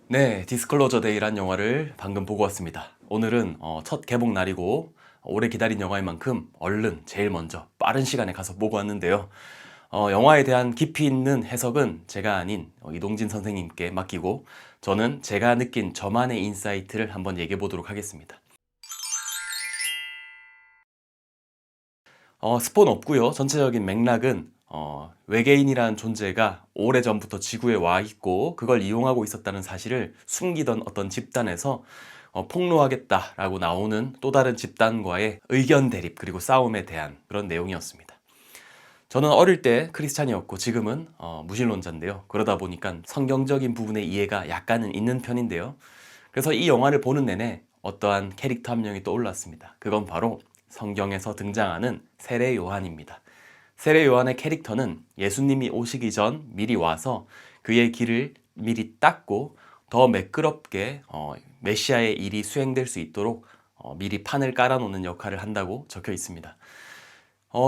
네, 디스클로저 데이란 영화를 방금 보고 왔습니다. 오늘은 첫 개봉 날이고 오래 기다린 영화인 만큼 얼른 제일 먼저 빠른 시간에 가서 보고 왔는데요. 영화에 대한 깊이 있는 해석은 제가 아닌 이동진 선생님께 맡기고 저는 제가 느낀 저만의 인사이트를 한번 얘기해 보도록 하겠습니다. 스폰 없고요. 전체적인 맥락은 외계인이라는 존재가 오래전부터 지구에 와 있고 그걸 이용하고 있었다는 사실을 숨기던 어떤 집단에서 폭로하겠다라고 나오는 또 다른 집단과의 의견 대립 그리고 싸움에 대한 그런 내용이었습니다. 저는 어릴 때 크리스찬이었고 지금은 무신론자인데요. 그러다 보니까 성경적인 부분의 이해가 약간은 있는 편인데요. 그래서 이 영화를 보는 내내 어떠한 캐릭터 한 명이 떠올랐습니다. 그건 바로 성경에서 등장하는 세례 요한입니다. 세례 요한의 캐릭터는 예수님이 오시기 전 미리 와서 그의 길을 미리 닦고 더 매끄럽게 메시아의 일이 수행될 수 있도록 미리 판을 깔아놓는 역할을 한다고 적혀 있습니다.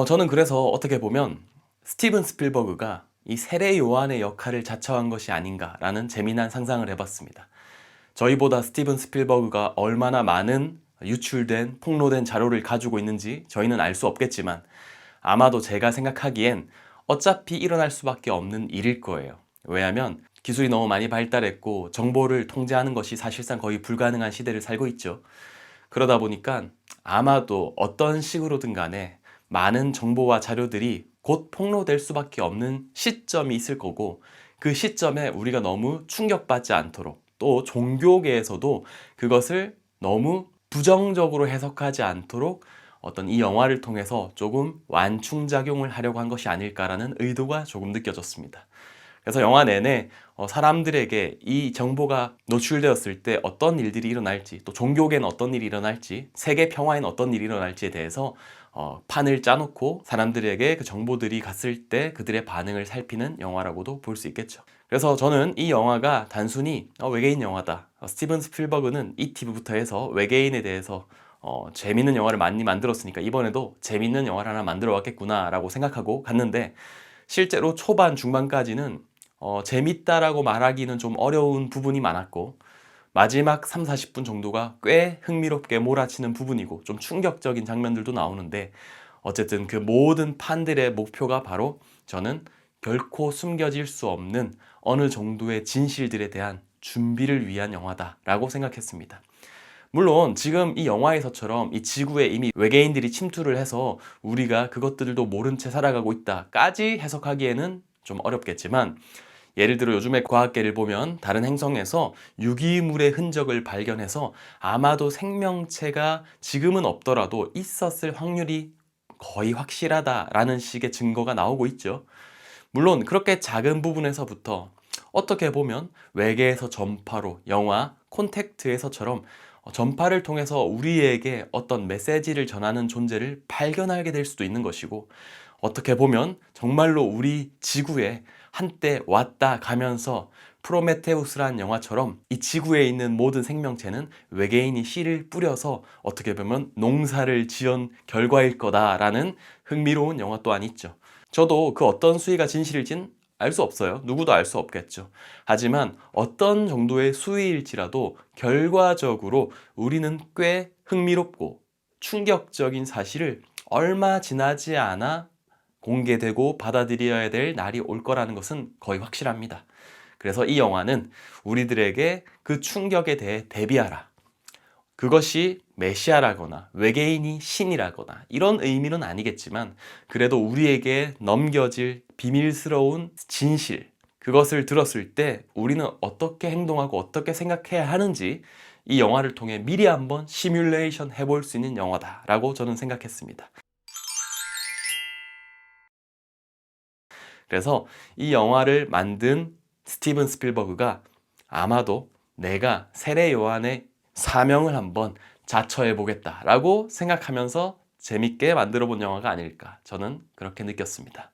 저는 그래서 어떻게 보면 스티븐 스필버그가 이 세례 요한의 역할을 자처한 것이 아닌가라는 재미난 상상을 해봤습니다. 저희보다 스티븐 스필버그가 얼마나 많은 유출된 폭로된 자료를 가지고 있는지 저희는 알 수 없겠지만 아마도 제가 생각하기엔 어차피 일어날 수밖에 없는 일일 거예요. 왜냐하면 기술이 너무 많이 발달했고 정보를 통제하는 것이 사실상 거의 불가능한 시대를 살고 있죠. 그러다 보니까 아마도 어떤 식으로든 간에 많은 정보와 자료들이 곧 폭로될 수밖에 없는 시점이 있을 거고 그 시점에 우리가 너무 충격받지 않도록 또 종교계에서도 그것을 너무 부정적으로 해석하지 않도록 어떤 이 영화를 통해서 조금 완충작용을 하려고 한 것이 아닐까라는 의도가 조금 느껴졌습니다. 그래서 영화 내내 사람들에게 이 정보가 노출되었을 때 어떤 일들이 일어날지 또 종교계는 어떤 일이 일어날지 세계 평화에는 어떤 일이 일어날지에 대해서 판을 짜놓고 사람들에게 그 정보들이 갔을 때 그들의 반응을 살피는 영화라고도 볼 수 있겠죠. 그래서 저는 이 영화가 단순히 외계인 영화다. 스티븐 스필버그는 이티부터 해서 외계인에 대해서 재밌는 영화를 많이 만들었으니까 이번에도 재밌는 영화를 하나 만들어 왔겠구나 라고 생각하고 갔는데 실제로 초반 중반까지는 재밌다라고 말하기는 좀 어려운 부분이 많았고 마지막 3, 40분 정도가 꽤 흥미롭게 몰아치는 부분이고 좀 충격적인 장면들도 나오는데 어쨌든 그 모든 판들의 목표가 바로 저는 결코 숨겨질 수 없는 어느 정도의 진실들에 대한 준비를 위한 영화다라고 생각했습니다. 물론 지금 이 영화에서처럼 이 지구에 이미 외계인들이 침투를 해서 우리가 그것들도 모른 채 살아가고 있다까지 해석하기에는 좀 어렵겠지만 예를 들어 요즘에 과학계를 보면 다른 행성에서 유기물의 흔적을 발견해서 아마도 생명체가 지금은 없더라도 있었을 확률이 거의 확실하다라는 식의 증거가 나오고 있죠. 물론 그렇게 작은 부분에서부터 어떻게 보면 외계에서 전파로 영화 콘택트에서처럼 전파를 통해서 우리에게 어떤 메시지를 전하는 존재를 발견하게 될 수도 있는 것이고 어떻게 보면 정말로 우리 지구에 한때 왔다 가면서 프로메테우스란 영화처럼 이 지구에 있는 모든 생명체는 외계인이 씨를 뿌려서 어떻게 보면 농사를 지은 결과일 거다라는 흥미로운 영화 또한 있죠. 저도 그 어떤 수위가 진실일진 알 수 없어요. 누구도 알 수 없겠죠. 하지만 어떤 정도의 수위일지라도 결과적으로 우리는 꽤 흥미롭고 충격적인 사실을 얼마 지나지 않아 공개되고 받아들여야 될 날이 올 거라는 것은 거의 확실합니다. 그래서 이 영화는 우리들에게 그 충격에 대해 대비하라. 그것이 메시아라거나 외계인이 신이라거나 이런 의미는 아니겠지만 그래도 우리에게 넘겨질 비밀스러운 진실, 그것을 들었을 때 우리는 어떻게 행동하고 어떻게 생각해야 하는지 이 영화를 통해 미리 한번 시뮬레이션 해볼 수 있는 영화다라고 저는 생각했습니다. 그래서 이 영화를 만든 스티븐 스필버그가 아마도 내가 세례 요한의 사명을 한번 자처해 보겠다라고 생각하면서 재밌게 만들어 본 영화가 아닐까 저는 그렇게 느꼈습니다.